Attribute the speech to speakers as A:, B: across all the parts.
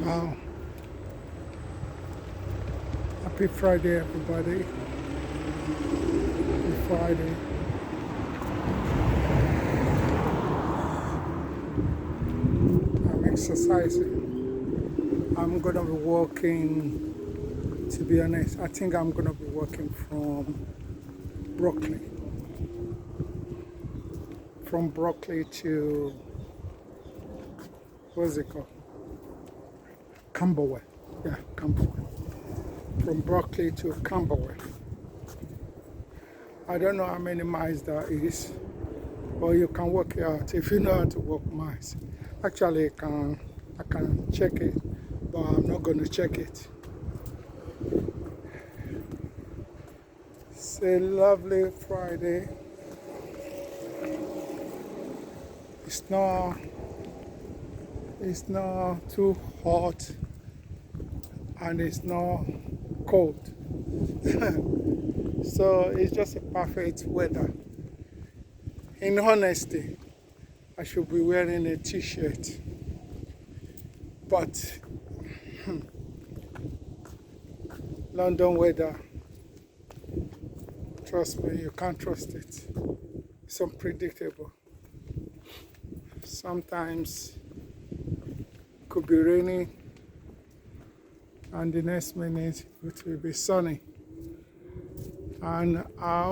A: Wow. Happy Friday, everybody. Happy Friday. I'm exercising. I'm going to be walking, to be honest. I think I'm going to be walking from Brooklyn. From Brooklyn to, what's it called? Camberwell. Yeah, Camberwell. From Brooklyn to Camberwell. I don't know how many miles that is, but you can work it out if you know how to walk miles. Actually, I can check it, but I'm not going to check it. It's a lovely Friday. It's not too hot and it's not cold. So it's just a perfect weather. In honesty, I should be wearing a t-shirt, but London weather, trust me, you can't trust it. It's unpredictable. Sometimes it could be raining and the next minute it will be sunny. And I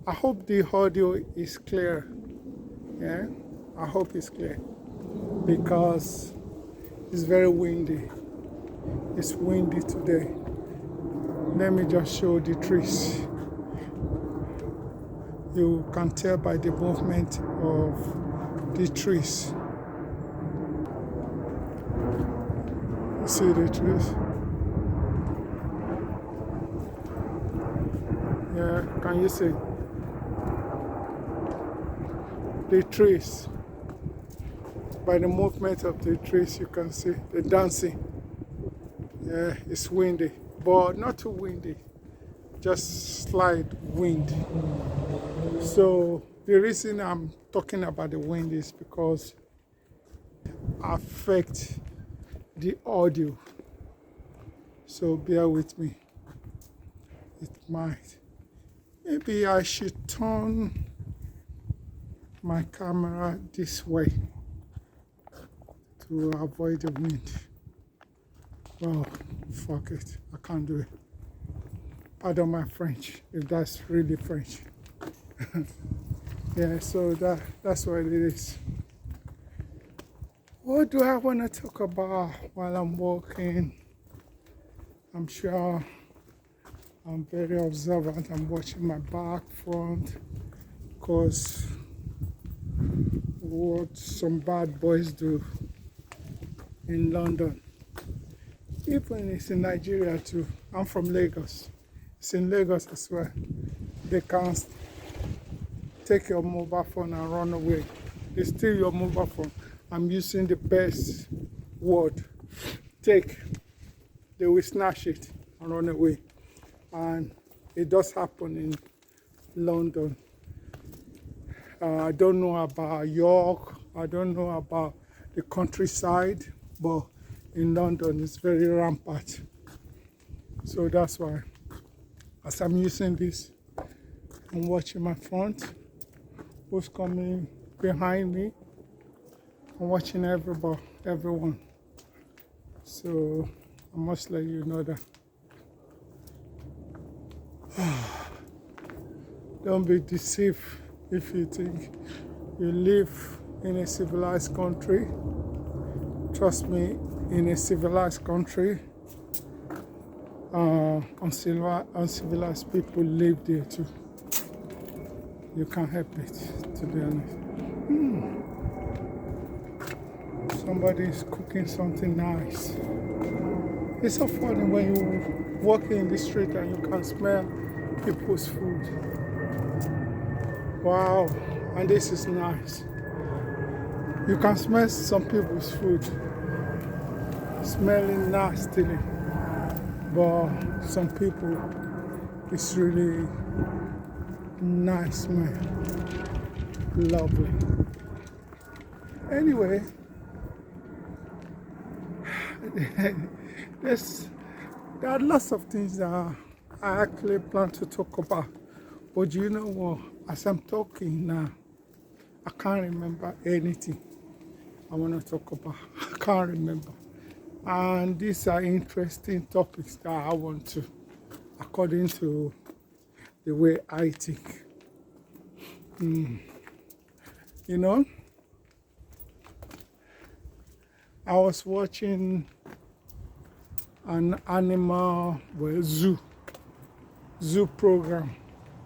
A: hope the audio is clear. Yeah, I hope it's clear because it's very windy. It's windy today. Let me just show the trees. You can tell by the movement of the trees. You see the trees? Yeah, can you see? The trees. By the movement of the trees, you can see the dancing. Yeah, it's windy, but not too windy, just slight wind. So the reason I'm talking about the wind is because it affects the audio. So bear with me. It might. Maybe I should turn my camera this way to avoid the wind. Oh, fuck it. I can't do it. Pardon my French, if that's really French. Yeah, so that's what it is. What do I want to talk about while I'm walking? I'm sure I'm very observant. I'm watching my back, front, because what some bad boys do in London. Even it's in Nigeria too. I'm from Lagos. It's in Lagos as well. They can take your mobile phone and run away. They steal your mobile phone. I'm using the best word. Take. They will snatch it and run away. And it does happen in London. I don't know about York. I don't know about the countryside, but in London it's very rampant. So that's why, as I'm using this, I'm watching my front, who's coming behind me. I'm watching everyone. So I must let you know that. Don't be deceived if you think you live in a civilized country. Trust me, in a civilized country, uncivilized people live there too. You can't help it, to be honest. Somebody is cooking something nice. It's so funny when you walk in the street and you can smell people's food. Wow, and this is nice. You can smell some people's food smelling nastily, but some people, it's really nice smell. Lovely. Anyway, there's, there are lots of things that I actually plan to talk about. But you know what? As I'm talking now, I can't remember anything I want to talk about. I can't remember. And these are interesting topics that I want to, according to the way I think. You know, I was watching an animal, well, zoo program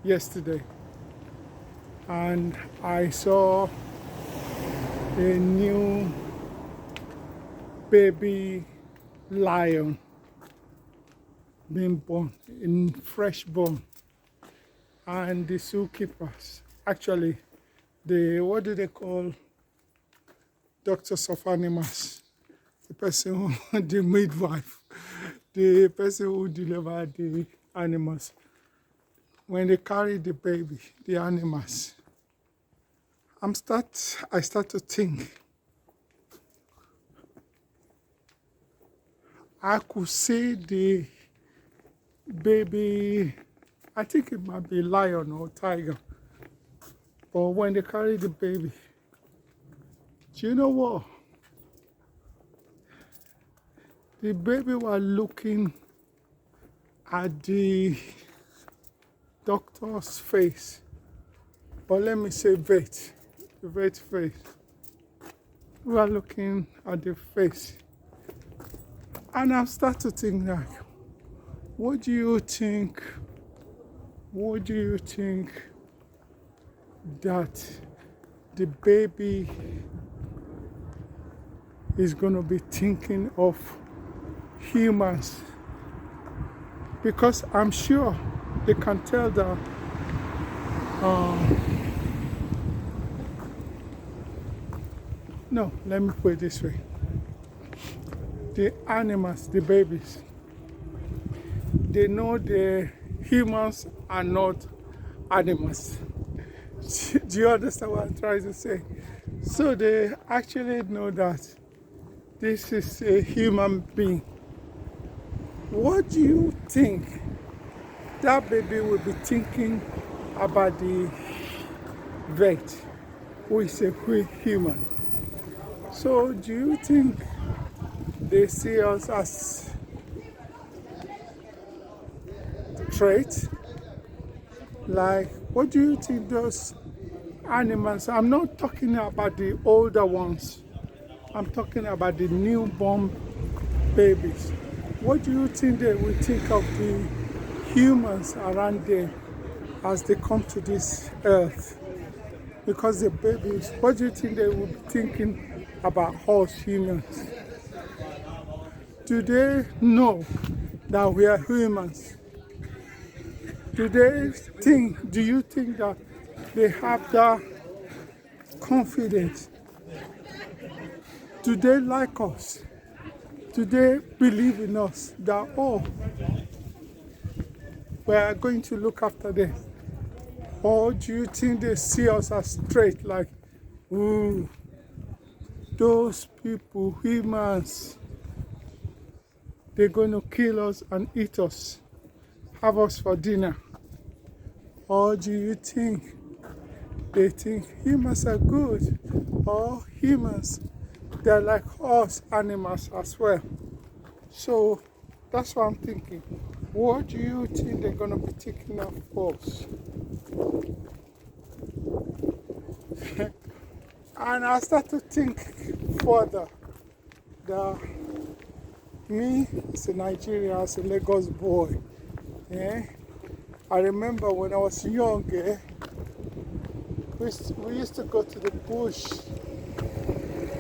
A: yesterday, and I saw a new baby lion being born, in fresh born, and the zookeepers, actually, the, what do they call, doctors of animals, the person who, the midwife, the person who delivered the animals, when they carry the baby, the animals, I start to think, I could see the baby, I think it might be lion or tiger, but when they carry the baby, do you know what? The baby was looking at the doctor's face, or let me say vet, the vet face. We are looking at the face. And I start to think like, what do you think that the baby is going to be thinking of humans? Because I'm sure they can tell that no, let me put it this way. The animals, the babies, they know the humans are not animals. Do you understand what I'm trying to say? So they actually know that this is a human being. What do you think that baby will be thinking about the vet, who is a human? So do you think they see us as traits? Like, what do you think those animals, I'm not talking about the older ones, I'm talking about the newborn babies. What do you think they will think of the humans around there as they come to this earth? Because the babies, what do you think they will be thinking about us humans? Do they know that we are humans? Do you think that they have that confidence? Do they like us? Do they believe in us that, oh, we are going to look after them? Or do you think they see us as straight, like, ooh, those people, humans, they're going to kill us and eat us, have us for dinner? Or do you think they think humans are good, or humans, they're like us animals as well? So that's what I'm thinking. What do you think they're going to be thinking of us? And I start to think further that me as a Nigerian, as a Lagos boy, I remember when I was young, we used to go to the bush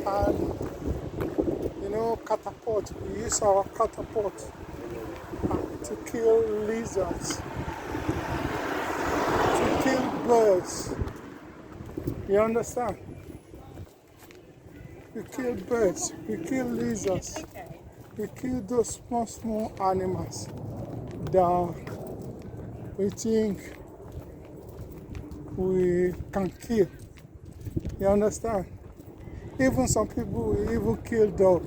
A: and, catapult. We use our catapult to kill lizards, to kill birds. You understand? We kill birds, we kill lizards, we kill those small animals that we think we can kill. You understand? Even some people will even kill dog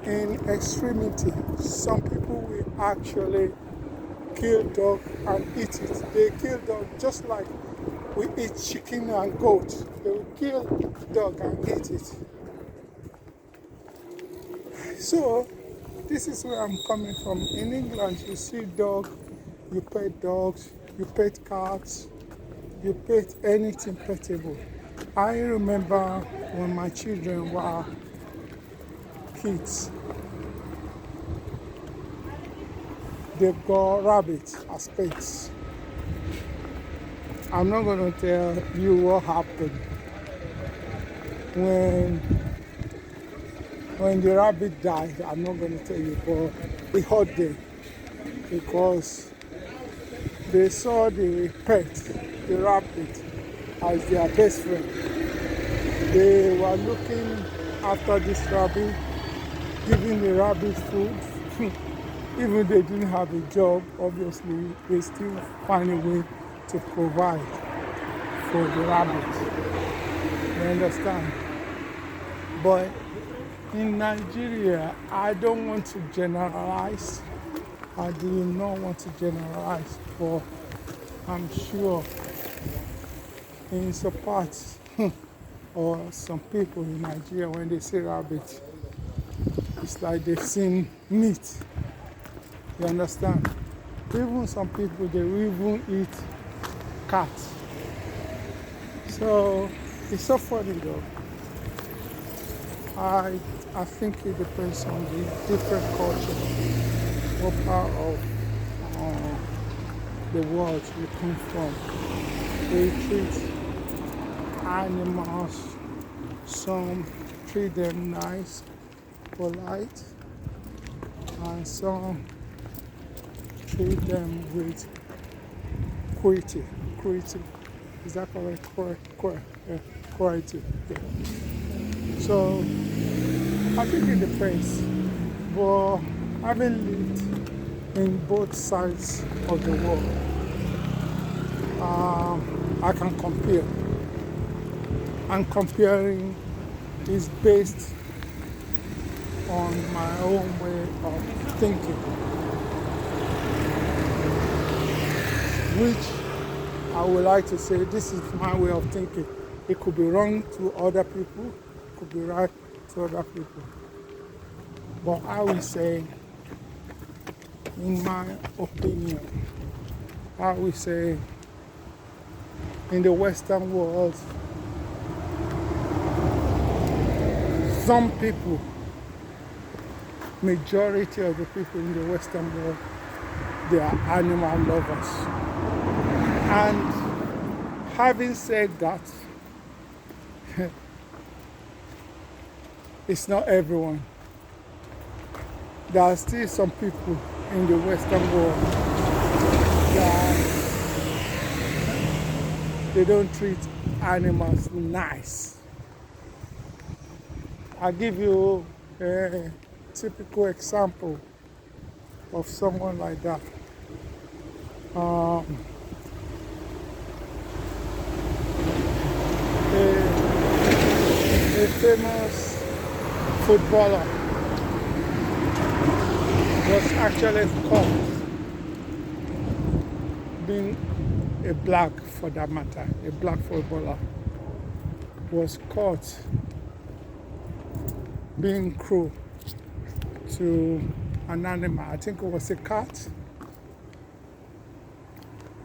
A: in extremity. Some people will actually kill dog and eat it. They kill dog just like we eat chicken and goat. They will kill dog and eat it. So this is where I'm coming from. In England, you see dog, you pet dogs, you pet cats, you pet anything petable. I remember when my children were kids, they've got rabbits as pets. I'm not going to tell you what happened when the rabbit died. I'm not going to tell you, but it hurt them because they saw the pet, the rabbit, as their best friend. They were looking after this rabbit, giving the rabbit food. Even they didn't have a job, obviously, they still find a way to provide for the rabbit. You understand? But in Nigeria, I don't want to generalize. I do not want to generalize, but I'm sure in some parts or some people in Nigeria, when they say rabbit, it's like they've seen meat. You understand? Even some people, they will even eat cats. So it's so funny though. I think it depends on the different culture, what part of the world you come from. They treat animals, some treat them nice, polite, and some treat them with cruelty. Cruelty. Is that correct? Cruelty. Yeah. So I think it depends. But having lived in both sides of the world, I can compare. And comparing is based on my own way of thinking, which I would like to say this is my way of thinking. It could be wrong to other people, it could be right to other people. But I will say, in my opinion, I will say in the Western world, some people, majority of the people in the Western world, they are animal lovers. And having said that, it's not everyone. There are still some people in the Western world that they don't treat animals nice. I'll give you a typical example of someone like that. A famous footballer was actually caught, being a black for that matter, a black footballer was caught being cruel to an animal. I think it was a cat,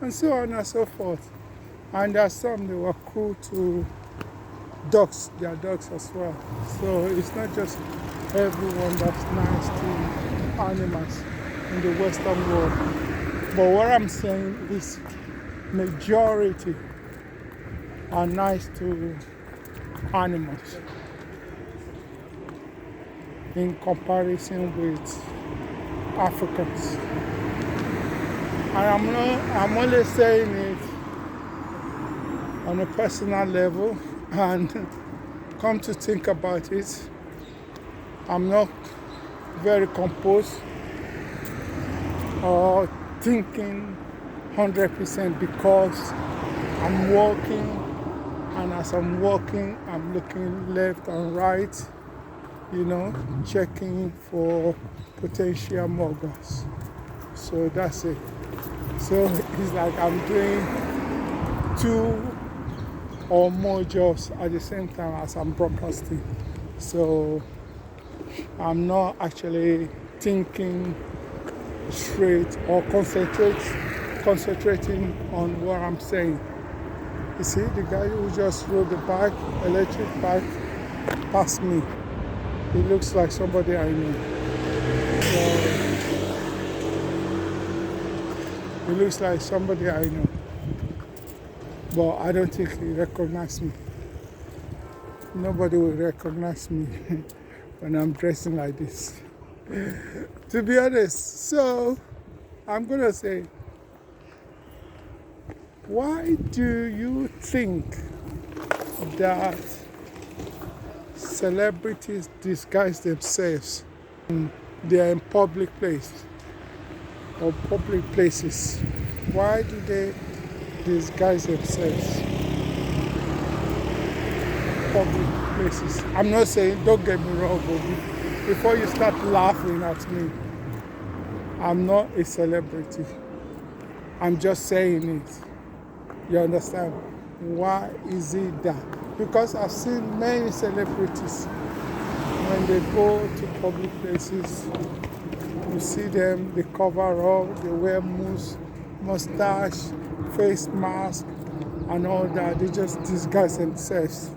A: and so on and so forth. And there are some, they were cruel to dogs, their dogs as well. So it's not just everyone that's nice to animals in the Western world. But what I'm saying is majority are nice to animals in comparison with Africans. And I'm only saying it on a personal level, and come to think about it, I'm not very composed or thinking 100% because I'm working And as I'm walking, I'm looking left and right, checking for potential muggers. So that's it. So it's like I'm doing two or more jobs at the same time as I'm broadcasting. So I'm not actually thinking straight or concentrating on what I'm saying. You see, the guy who just rode the bike, electric bike, past me. He looks like somebody I know. So, he looks like somebody I know. But I don't think he recognized me. Nobody will recognize me when I'm dressing like this. To be honest, so I'm gonna say, why do you think that celebrities disguise themselves when they're in public place or public places? Why do they disguise themselves in public places? I'm not saying, don't get me wrong, but before you start laughing at me, I'm not a celebrity. I'm just saying it. You understand? Why is it that? Because I've seen many celebrities, when they go to public places, you see them, they cover up, they wear mustache, face mask, and all that. They just disguise themselves.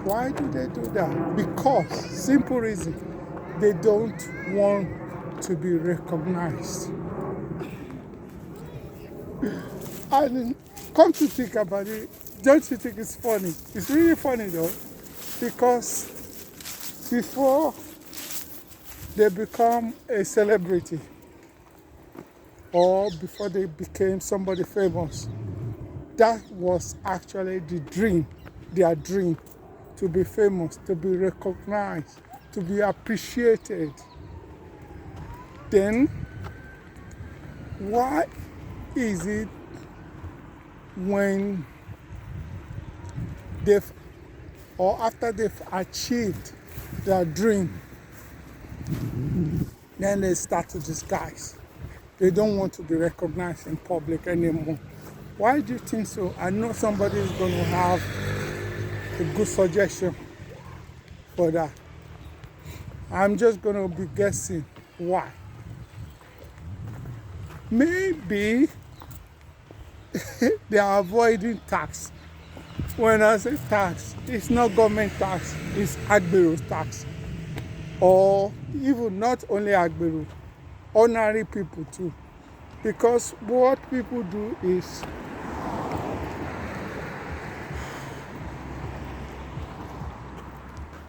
A: Why do they do that? Because, simple reason, they don't want to be recognized. And come to think about it, don't you think it's funny? It's really funny though, because before they become a celebrity or before they became somebody famous, that was actually the dream, their dream, to be famous, to be recognized, to be appreciated. Then, why is it when they've, or after they've achieved their dream, then they start to disguise? They don't want to be recognized in public anymore. Why do you think so? I know somebody is going to have a good suggestion for that. I'm just going to be guessing why. Maybe they are avoiding tax. When I say tax, it's not government tax, it's Agbero tax. Or even not only Agbero, ordinary people too. Because what people do is,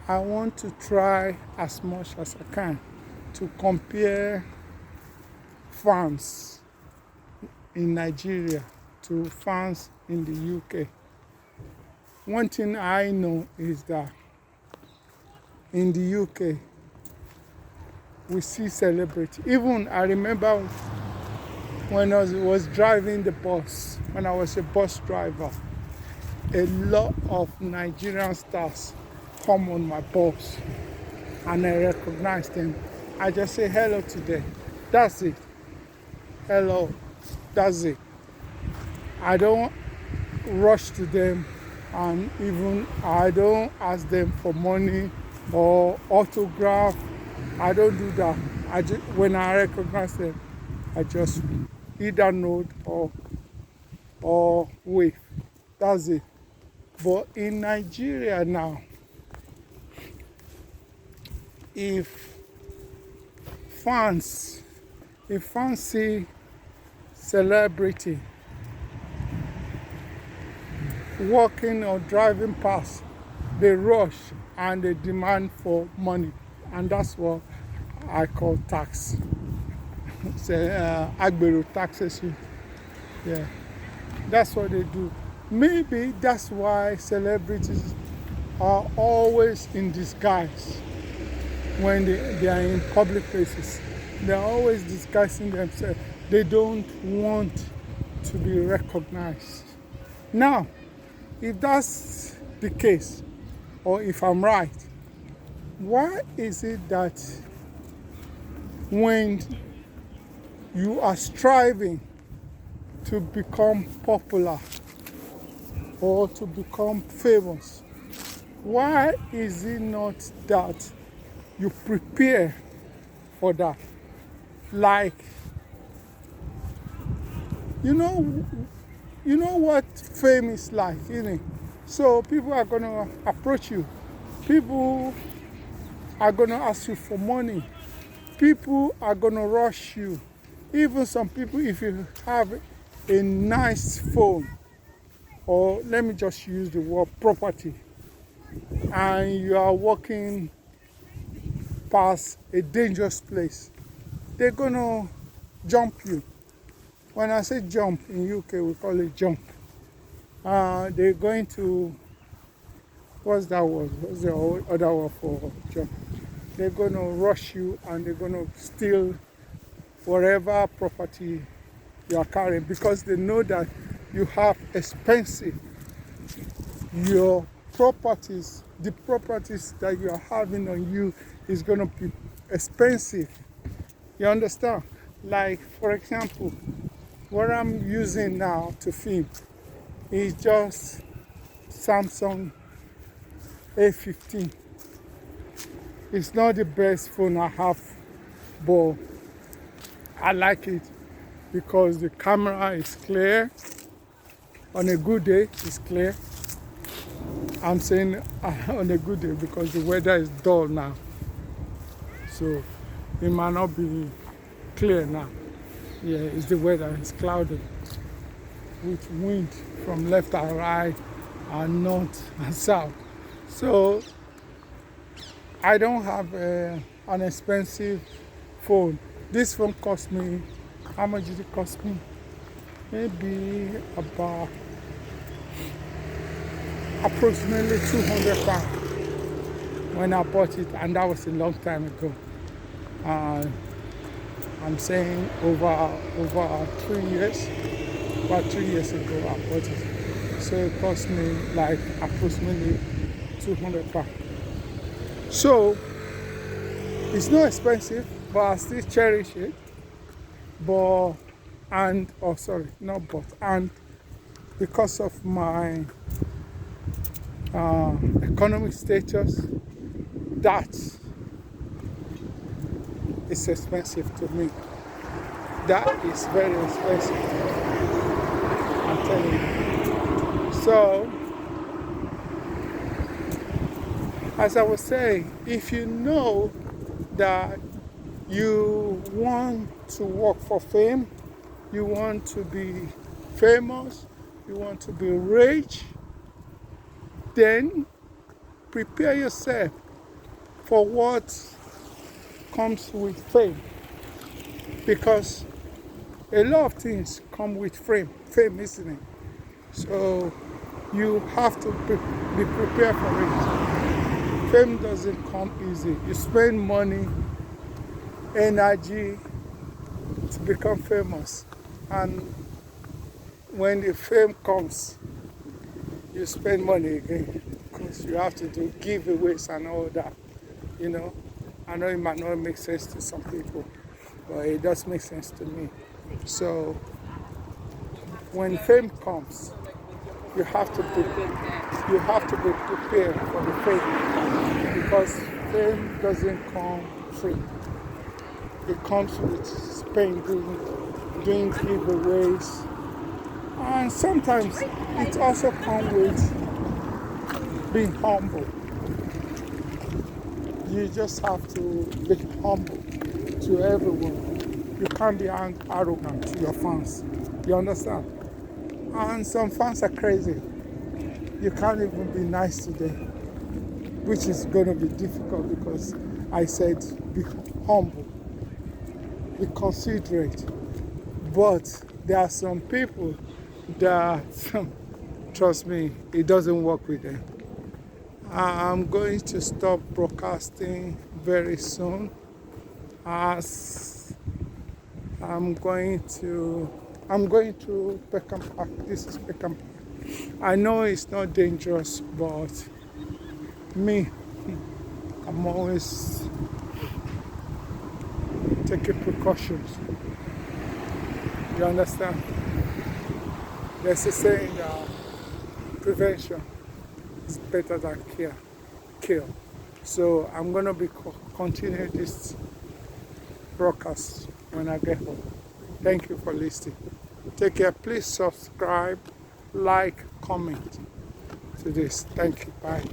A: I want to try as much as I can to compare fans in Nigeria to fans in the UK. One thing I know is that in the UK, we see celebrity. Even I remember when I was driving the bus, when I was a bus driver, a lot of Nigerian stars come on my bus and I recognize them. I just say hello to them. That's it. Hello. That's it. I don't rush to them, and even I don't ask them for money or autograph. I don't do that. When I recognize them, I just either nod or wave. That's it. But in Nigeria now, if fans see celebrity walking or driving past, they rush and they demand for money, and that's what I call tax. Agbero taxation. Yeah, that's what they do. Maybe that's why celebrities are always in disguise when they are in public places. They are always disguising themselves. They don't want to be recognized. Now, if that's the case, or if I'm right, why is it that when you are striving to become popular or to become famous, why is it not that you prepare for that? Like, you know, you know what fame is like, isn't it? So people are gonna approach you. People are gonna ask you for money. People are gonna rush you. Even some people, if you have a nice phone, or let me just use the word property, and you are walking past a dangerous place, they're gonna jump you. When I say jump, in UK we call it jump. They're going to, what's that word? What's the other word for jump? They're gonna rush you and they're gonna steal whatever property you are carrying, because they know that you have expensive, your properties, the properties that you are having on you is going to be expensive. You understand? Like, for example, what I'm using now to film is just Samsung A15. It's not the best phone I have, but I like it because the camera is clear. On a good day, it's clear. I'm saying on a good day because the weather is dull now. So it might not be clear now. Yeah, it's the weather, it's cloudy with wind from left and right and north and south. So I don't have an expensive phone. This phone cost me, how much did it cost me? Maybe about approximately £200 when I bought it, and that was a long time ago. I'm saying over 3 years, about 3 years ago I bought it. So it cost me like approximately £200. So it's not expensive, but I still cherish it. But, and, oh sorry, not but, and because of my economic status, that is expensive to me. That is very expensive, I'm telling you. So, as I was saying, if you know that you want to work for fame, you want to be famous, you want to be rich, then prepare yourself for what comes with fame. Because a lot of things come with fame, isn't it? So you have to be prepared for it. Fame doesn't come easy. You spend money, energy to become famous. And when the fame comes, you spend money again because you have to do giveaways and all that. You know, I know it might not make sense to some people, but it does make sense to me. So when fame comes, you have to be prepared for the fame, because fame doesn't come free. It comes with spending, doing giveaways, and sometimes it also comes with being humble. You just have to be humble to everyone. You can't be arrogant to your fans. You understand? And some fans are crazy. You can't even be nice to them, which is going to be difficult because I said be humble, be considerate. But there are some people that, trust me, it doesn't work with them. I'm going to stop broadcasting very soon, as I'm going to Peckham Park. This is Peckham Park. I know it's not dangerous, but me, I'm always taking precautions. You understand? There's a saying that prevention is better than kill. So I'm going to be continuing this broadcast when I get home. Thank you for listening. Take care. Please subscribe, like, comment to this. Thank you. Bye.